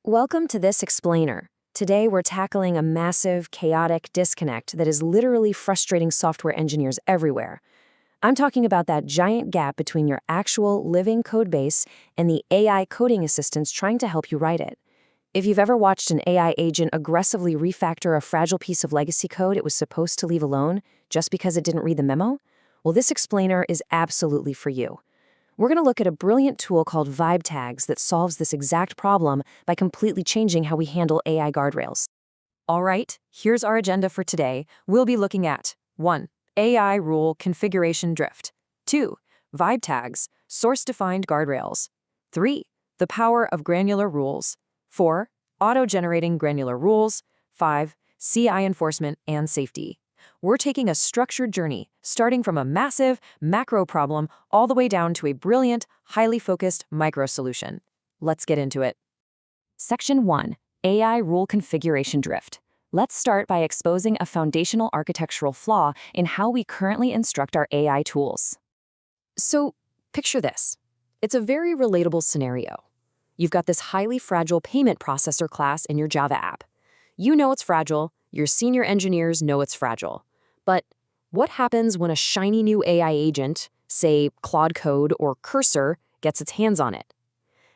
Welcome to this explainer. Today we're tackling a massive, chaotic disconnect that is literally frustrating software engineers everywhere. I'm talking about that giant gap between your actual living code base and the AI coding assistants trying to help you write it. If you've ever watched an AI agent aggressively refactor a fragile piece of legacy code it was supposed to leave alone just because it didn't read the memo, well, this explainer is absolutely for you. We're going to look at a brilliant tool called VibeTags that solves this exact problem by completely changing how we handle AI guardrails. All right, here's our agenda for today. We'll be looking at 1. AI rule configuration drift. 2. VibeTags, source-defined guardrails. 3. The power of granular rules. 4. Auto-generating granular rules. 5. CI enforcement and safety. We're taking a structured journey, starting from a massive macro problem all the way down to a brilliant, highly focused micro solution. Let's get into it. Section 1. AI rule configuration drift. Let's start by exposing a foundational architectural flaw in how we currently instruct our AI tools. So, picture this. It's a very relatable scenario. You've got this highly fragile payment processor class in your Java app. You know it's fragile, your senior engineers know it's fragile. But what happens when a shiny new AI agent, say Claude Code or Cursor, gets its hands on it?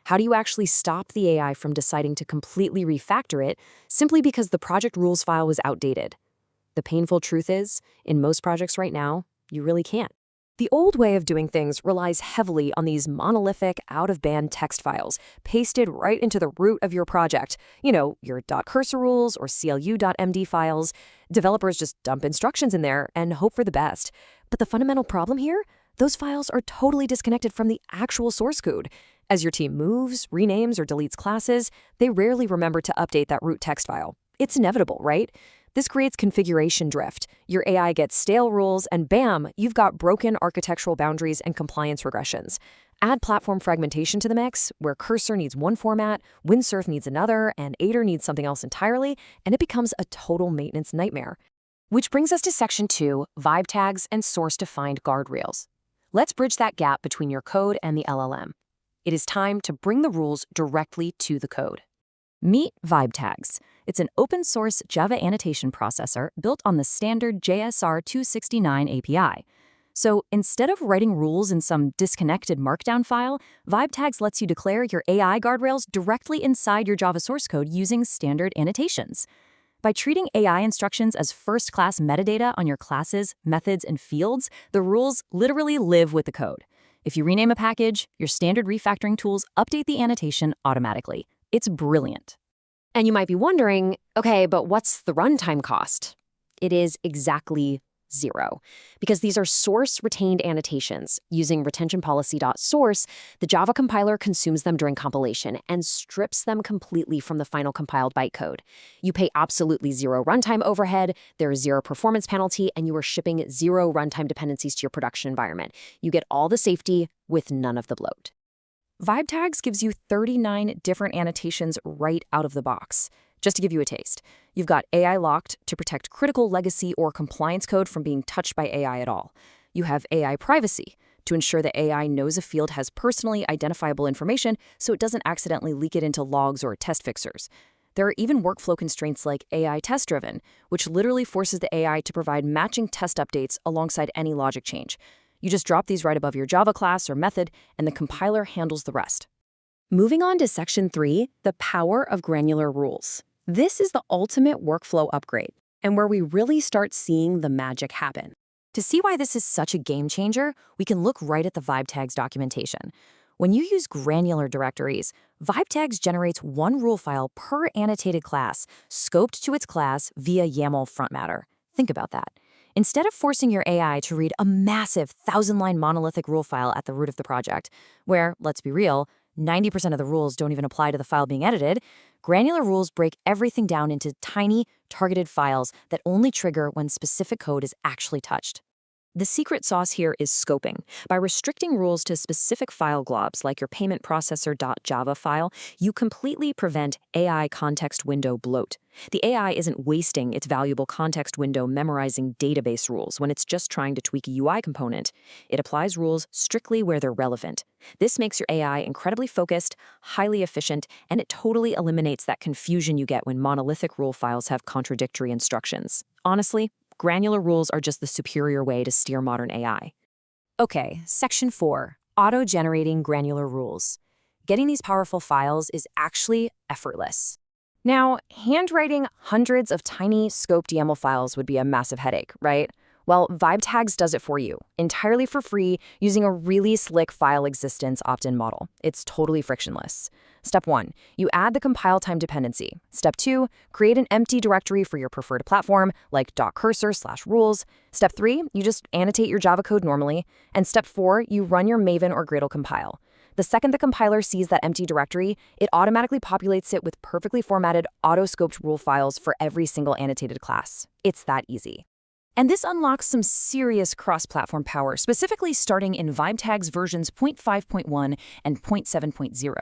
How do you actually stop the AI from deciding to completely refactor it simply because the project rules file was outdated? The painful truth is, in most projects right now, you really can't. The old way of doing things relies heavily on these monolithic, out-of-band text files, pasted right into the root of your project. You know, your .cursor rules or clu.md files. Developers just dump instructions in there and hope for the best. But the fundamental problem here? Those files are totally disconnected from the actual source code. As your team moves, renames, or deletes classes, they rarely remember to update that root text file. It's inevitable, right? This creates configuration drift. Your AI gets stale rules, and bam, you've got broken architectural boundaries and compliance regressions. Add platform fragmentation to the mix, where Cursor needs one format, Windsurf needs another, and Aider needs something else entirely, and it becomes a total maintenance nightmare. Which brings us to Section 2, VibeTags and source-defined guardrails. Let's bridge that gap between your code and the LLM. It is time to bring the rules directly to the code. Meet VibeTags. It's an open-source Java annotation processor built on the standard JSR 269 API. So instead of writing rules in some disconnected markdown file, VibeTags lets you declare your AI guardrails directly inside your Java source code using standard annotations. By treating AI instructions as first-class metadata on your classes, methods, and fields, the rules literally live with the code. If you rename a package, your standard refactoring tools update the annotation automatically. It's brilliant. And you might be wondering, okay, but what's the runtime cost? It is exactly 0. Because these are source-retained annotations. Using retention_policy.source, the Java compiler consumes them during compilation and strips them completely from the final compiled bytecode. You pay absolutely 0 runtime overhead, there is 0 performance penalty, and you are shipping 0 runtime dependencies to your production environment. You get all the safety with none of the bloat. VibeTags gives you 39 different annotations right out of the box. Just to give you a taste, you've got AI locked to protect critical legacy or compliance code from being touched by AI at all. You have AI privacy to ensure that AI knows a field has personally identifiable information so it doesn't accidentally leak it into logs or test fixers. There are even workflow constraints like AI test-driven, which literally forces the AI to provide matching test updates alongside any logic change. You just drop these right above your Java class or method, and the compiler handles the rest. Moving on to Section 3, the power of granular rules. This is the ultimate workflow upgrade, and where we really start seeing the magic happen. To see why this is such a game changer, we can look right at the VibeTags documentation. When you use granular directories, VibeTags generates one rule file per annotated class, scoped to its class via YAML front matter. Think about that. Instead of forcing your AI to read a massive 1,000-line monolithic rule file at the root of the project, where, let's be real, 90% of the rules don't even apply to the file being edited, granular rules break everything down into tiny, targeted files that only trigger when specific code is actually touched. The secret sauce here is scoping. By restricting rules to specific file globs like your payment processor.java file, you completely prevent AI context window bloat. The AI isn't wasting its valuable context window memorizing database rules when it's just trying to tweak a UI component. It applies rules strictly where they're relevant. This makes your AI incredibly focused, highly efficient, and it totally eliminates that confusion you get when monolithic rule files have contradictory instructions. Honestly, granular rules are just the superior way to steer modern AI. Okay, Section 4, Auto-Generating Granular Rules. Getting these powerful files is actually effortless. Now, handwriting hundreds of tiny scoped YAML files would be a massive headache, right? Well, VibeTags does it for you, entirely for free, using a really slick file existence opt-in model. It's totally frictionless. Step 1, you add the compile time dependency. Step 2, create an empty directory for your preferred platform, like .cursor/rules. Step 3, you just annotate your Java code normally. And step 4, you run your Maven or Gradle compile. The second the compiler sees that empty directory, it automatically populates it with perfectly formatted, auto-scoped rule files for every single annotated class. It's that easy. And this unlocks some serious cross-platform power, specifically starting in VibeTags versions 0.5.1 and 0.7.0.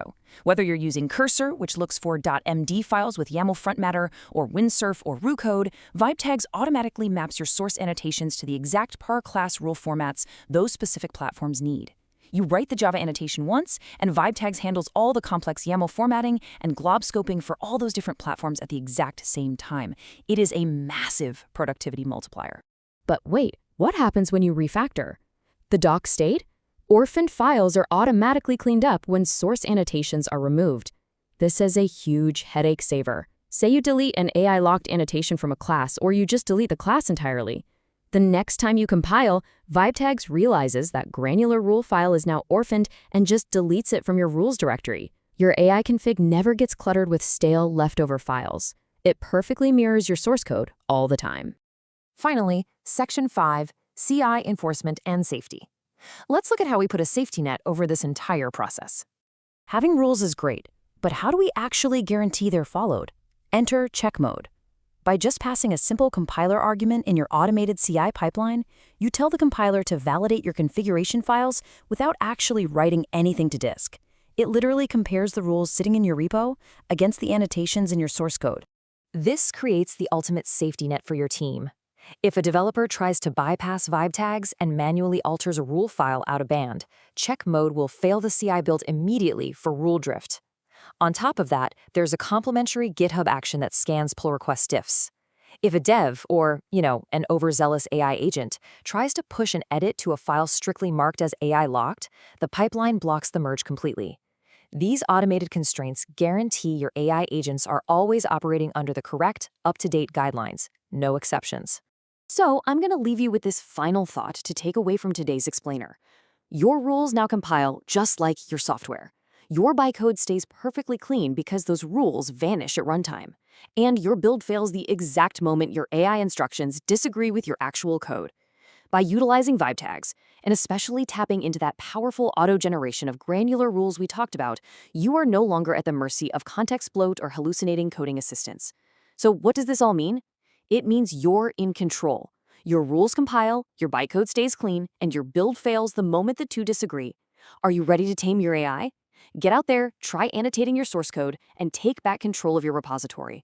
Whether you're using Cursor, which looks for .md files with YAML front matter, or Windsurf or RuCode, VibeTags automatically maps your source annotations to the exact par class rule formats those specific platforms need. You write the Java annotation once, and VibeTags handles all the complex YAML formatting and glob scoping for all those different platforms at the exact same time. It is a massive productivity multiplier. But wait, what happens when you refactor? The doc state? Orphaned files are automatically cleaned up when source annotations are removed. This is a huge headache saver. Say you delete an AI-locked annotation from a class, or you just delete the class entirely. The next time you compile, VibeTags realizes that granular rule file is now orphaned and just deletes it from your rules directory. Your AI config never gets cluttered with stale leftover files. It perfectly mirrors your source code all the time. Finally, Section 5, CI Enforcement and Safety. Let's look at how we put a safety net over this entire process. Having rules is great, but how do we actually guarantee they're followed? Enter check mode. By just passing a simple compiler argument in your automated CI pipeline, you tell the compiler to validate your configuration files without actually writing anything to disk. It literally compares the rules sitting in your repo against the annotations in your source code. This creates the ultimate safety net for your team. If a developer tries to bypass VibeTags and manually alters a rule file out of band, check mode will fail the CI build immediately for rule drift. On top of that, there's a complementary GitHub action that scans pull request diffs. If a dev, or, an overzealous AI agent, tries to push an edit to a file strictly marked as AI locked, the pipeline blocks the merge completely. These automated constraints guarantee your AI agents are always operating under the correct, up-to-date guidelines, no exceptions. So I'm going to leave you with this final thought to take away from today's explainer. Your rules now compile just like your software. Your bytecode stays perfectly clean because those rules vanish at runtime. And your build fails the exact moment your AI instructions disagree with your actual code. By utilizing VibeTags, and especially tapping into that powerful auto-generation of granular rules we talked about, you are no longer at the mercy of context bloat or hallucinating coding assistants. So what does this all mean? It means you're in control. Your rules compile, your bytecode stays clean, and your build fails the moment the two disagree. Are you ready to tame your AI? Get out there, try annotating your source code, and take back control of your repository.